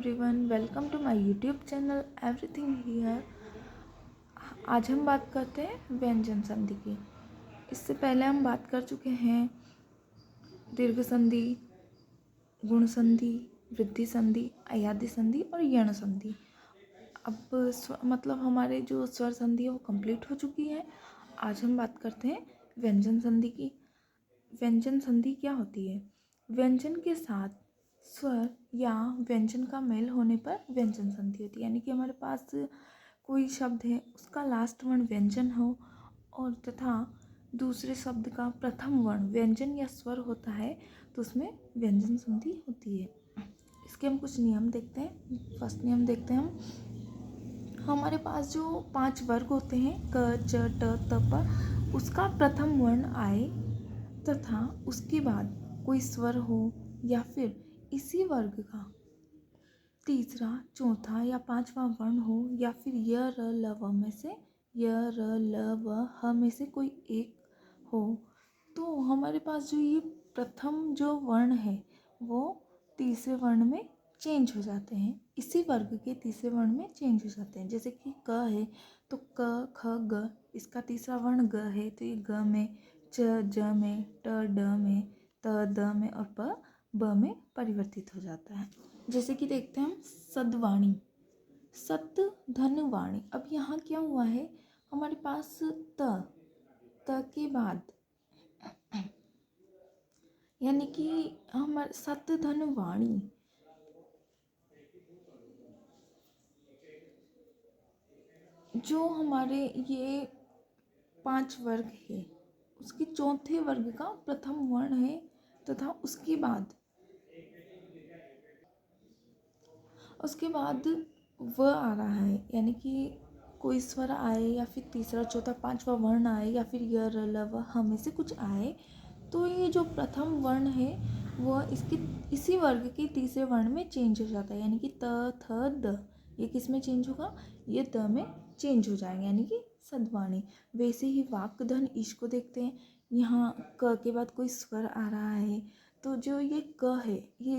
Everyone, welcome to my YouTube channel everything here. आज हम बात करते हैं व्यंजन संधि की। इससे पहले हम बात कर चुके हैं दीर्घ संधि, गुण संधि, वृद्धि संधि, अयादि संधि और यण संधि। अब मतलब हमारे जो स्वर संधि है वो कंप्लीट हो चुकी है। आज हम बात करते हैं व्यंजन संधि की। व्यंजन संधि क्या होती है? व्यंजन के साथ स्वर या व्यंजन का मेल होने पर व्यंजन संधि होती है। यानी कि हमारे पास कोई शब्द है, उसका लास्ट वर्ण व्यंजन हो और तथा दूसरे शब्द का प्रथम वर्ण व्यंजन या स्वर होता है तो उसमें व्यंजन संधि होती है। इसके हम कुछ नियम देखते हैं। फर्स्ट नियम देखते हैं हम। हमारे पास जो 5 वर्ग होते हैं क, च, ट, त, प, उसका प्रथम वर्ण आए तथा उसके बाद कोई स्वर हो या फिर इसी वर्ग का तीसरा, चौथा या पांचवा वर्ण हो या फिर य, र, ल, व में से य, र, ल, व, ह में से कोई एक हो तो हमारे पास जो ये प्रथम जो वर्ण है वो तीसरे वर्ण में चेंज हो जाते हैं। इसी वर्ग के तीसरे वर्ण में चेंज हो जाते हैं। जैसे कि क है तो क, ख, ग, इसका तीसरा वर्ण ग है तो ये ग में, च, ज में, ट, ड में, त, द में और प, ब में परिवर्तित हो जाता है। जैसे कि देखते हैं हम सद्वाणी, सत धन वाणी। अब यहाँ क्या हुआ है, हमारे पास त के बाद यानी कि हमारे सत धन वाणी जो हमारे ये 5 वर्ग है उसके चौथे वर्ग का प्रथम वर्ण है तथा उसके बाद व आ रहा है। यानी कि कोई स्वर आए या फिर तीसरा, चौथा, पांचवा वर्ण आए या फिर य, र, ल, व, ह में से कुछ आए तो ये जो प्रथम वर्ण है वह इसके इसी वर्ग के तीसरे वर्ण में चेंज हो जाता है। यानी कि त, थ, द, ये किस में चेंज होगा? ये द में चेंज हो जाएंगे, यानी कि सद्वाणी। वैसे ही वाक्धन ईश को देखते हैं। यहाँ क के बाद कोई स्वर आ रहा है तो जो ये क है ये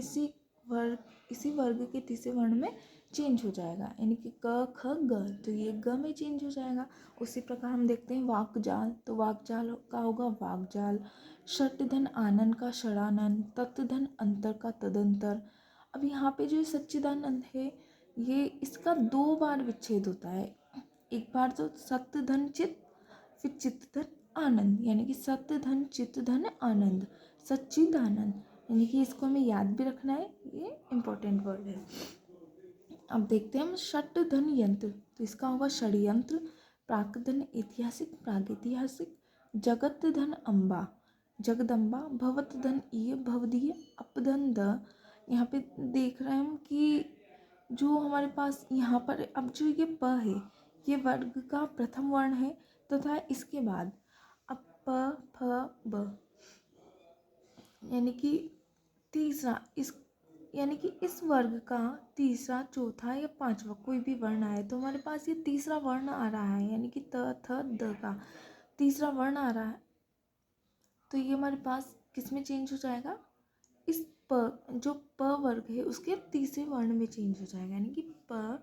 इसी वर्ग के तीसरे वर्ण में चेंज हो जाएगा। यानी कि क, ख, ग, तो ये ग में चेंज हो जाएगा। उसी प्रकार हम देखते हैं वाक्जाल, तो वाक्जाल का होगा वाक्जाल। षट धन आनंद का षडानंद, तत् धन अंतर का तदंतर। अब यहाँ पे जो सच्चिदानंद है ये इसका 2 बार विच्छेद होता है। एक बार तो सत्य धन चित्त, फिर चित्त धन आनंद, यानी कि सत्य धन चित्त धन आनंद, सच्चिदानंद। यानी कि इसको हमें याद भी रखना है, ये इम्पोर्टेंट वर्ड है। अब देखते हैं हम षट धन यंत्र, तो इसका होगा षड्यंत्र। प्राक धन ऐतिहासिक, प्रागैतिहासिक। जगत धन अम्बा, जगदम्बा। भवत धन ईय, भवदीय। अपधन द। यहाँ पे देख रहे हैं हम कि जो हमारे पास यहाँ पर अब जो ये प है ये वर्ग का प्रथम वर्ण है तथा इसके बाद अब प, फ, ब, यानी कि तीसरा यानी कि इस वर्ग का तीसरा, चौथा या पांचवा कोई भी वर्ण आए तो हमारे पास ये तीसरा वर्ण आ रहा है। यानी कि त, थ, द का तीसरा वर्ण आ रहा है तो ये हमारे पास किस में चेंज हो जाएगा? इस जो प वर्ग है उसके तीसरे वर्ण में चेंज हो जाएगा। यानी कि प,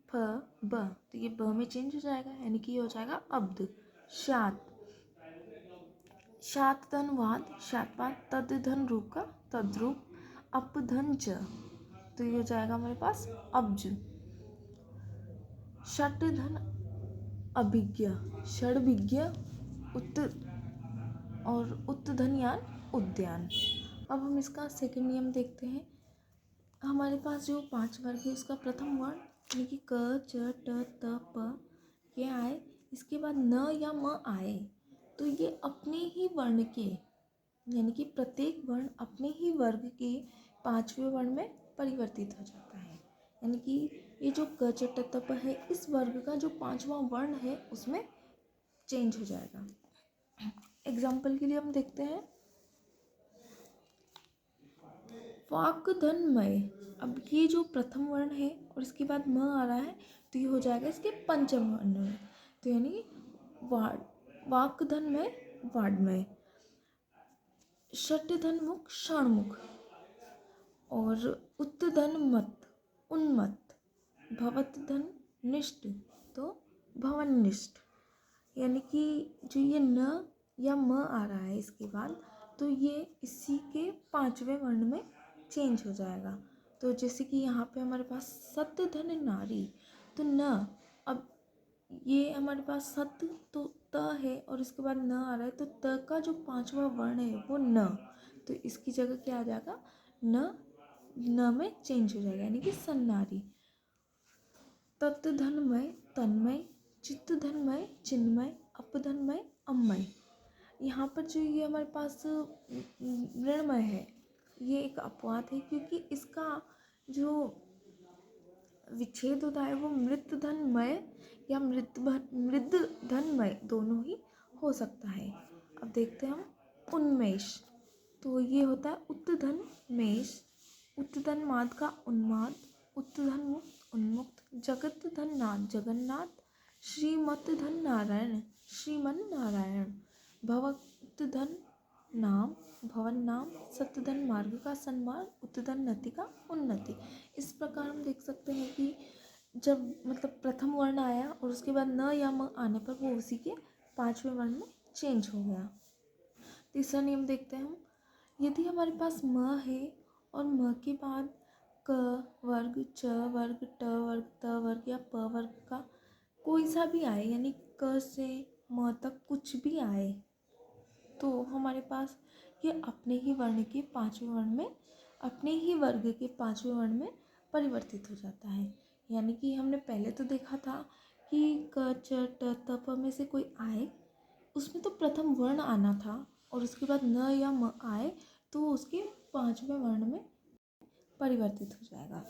फ, ब, तो ये ब में चेंज हो जाएगा। यानी कि ये हो जाएगा अब्द। शात, शात धन वाद, शातवाद। तद धन रूप का तद्रूप। अपधन च, तो ये हो जाएगा हमारे पास अब्ज। षट धन अभिज्ञ, षड्भिज्ञ। उत्त और उत्तधन यान उद्यान। अब हम इसका सेकंड नियम देखते हैं। हमारे पास जो 5 वर्ग है उसका प्रथम वर्ण यानी कि क, च, ट, त, प ये आए, इसके बाद न या म आए तो ये अपने ही वर्ण के यानी कि प्रत्येक वर्ण अपने ही वर्ग के 5वें वर्ण में परिवर्तित हो जाता है। यानी कि ये जो क, च, ट, त, प है इस वर्ग का जो 5वां वर्ण है उसमें चेंज हो जाएगा। एग्जाम्पल के लिए हम देखते हैं वाक धन मय। अब ये जो प्रथम वर्ण है और इसके बाद म आ रहा है तो ये हो जाएगा इसके पंचम वर्ण में। तो यानी वाक धन मय, वाड्मय। षट धन मुख, षणमुख। और उत्त धन मत, उन्मत्त, भवत धन निष्ठ, तो भवननिष्ठ। यानी कि जो ये न या म आ रहा है इसके बाद, तो ये इसी के पांचवें वर्ण में चेंज हो जाएगा। तो जैसे कि यहाँ पे हमारे पास सत्य धन नारी, तो न, अब ये हमारे पास सत्य तो त है और इसके बाद न आ रहा है, तो त का जो पांचवा वर्ण है वो न, तो इसकी जगह क्या आ जाएगा, न में चेंज हो जाएगा, यानी कि सन्नारी। तत्व धनमय तन्मय, चित्त धनमय चिन्मय, अपधनमय अमय। यहाँ पर जो ये हमारे पास मृण्मय है, ये एक अपवाद है, क्योंकि इसका जो विच्छेद होता है वो मृत धनमय या मृद धनमय दोनों ही हो सकता है। अब देखते हैं हम उन्मेष, तो ये होता है उत्तधन मेष, उत्तधन माद का उन्माद, उत्तधन मुक्त उन्मुक्त, जगत धन नाथ जगन्नाथ, श्रीमत धन नारायण श्रीमन नारायण, भवत धन नाम भवन नाम, सत्य धन मार्ग का सन्मार्ग, उत्तधन नति का उन्नति। इस प्रकार हम देख सकते हैं कि जब मतलब प्रथम वर्ण आया और उसके बाद न या म आने पर वो उसी के पांचवें वर्ण में चेंज हो गया। तीसरा नियम देखते हैं हम। यदि हमारे पास म है और म के बाद क वर्ग, च वर्ग, ट वर्ग, त वर्ग या प वर्ग का कोई सा भी आए, यानी क से म तक कुछ भी आए, तो हमारे पास ये अपने ही वर्ण के पांचवें वर्ण में, अपने ही वर्ग के पांचवें वर्ण में परिवर्तित हो जाता है। यानी कि हमने पहले तो देखा था कि क च ट त प में से कोई आए, उसमें तो प्रथम वर्ण आना था और उसके बाद न या म आए तो उसके पांचवें वर्ण में परिवर्तित हो जाएगा।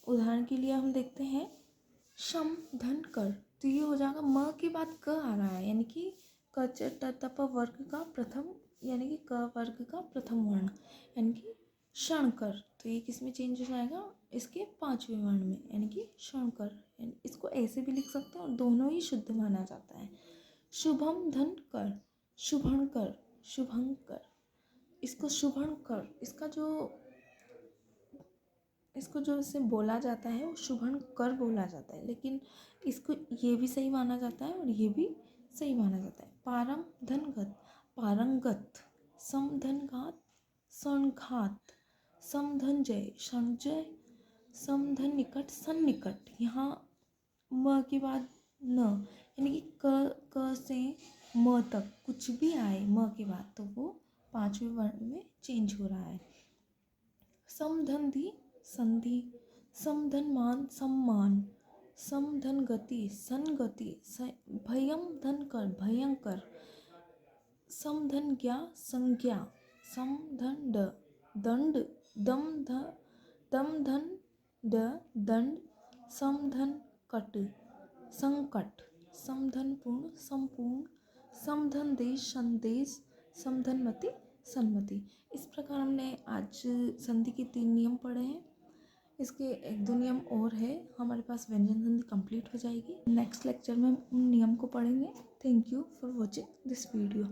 उदाहरण के लिए हम देखते हैं शम धन कर, तो ये हो जाएगा म के बाद क आ रहा है, यानी कि क च ट त प वर्ग का प्रथम, यानी कि क वर्ग का प्रथम वर्ण, यानी कि क्षणकर, तो ये किस में चेंज हो जाएगा, इसके पांचवें वर्ण में, यानी कि क्षणकर। यानी इसको ऐसे भी लिख सकते हैं और दोनों ही शुद्ध माना जाता है। शुभम धन कर, शुभंकर शुभंकर, इसको शुभंकर, इसको जो इसे बोला जाता है वो शुभंकर बोला जाता है, लेकिन इसको ये भी सही माना जाता है और ये भी सही माना जाता है। पारम धनगत पारंगत, समधनघात संघात, समधनजय संजय, समधन निकट सन्निकट। यहाँ म के बाद न, यानी कि क से म तक कुछ भी आए म के बाद, तो वो पांचवें वर्ण में चेंज हो रहा है। समधन संधि, समधन मान सम्मान, समधन गति संगति, भयम धन कर भयंकर, समधन ज्ञा संज्ञा, समधन ड दंड, दम धन ड दंड, समधन कट संकट, समधन पूर्ण संपूर्ण, समधन देश संदेश, समधन मति सन्मति। इस प्रकार हमने आज संधि के 3 नियम पढ़े हैं। इसके 1-2 नियम और है, हमारे पास व्यंजन संधि कंप्लीट हो जाएगी। नेक्स्ट लेक्चर में हम उन नियम को पढ़ेंगे। Thank you for watching this video.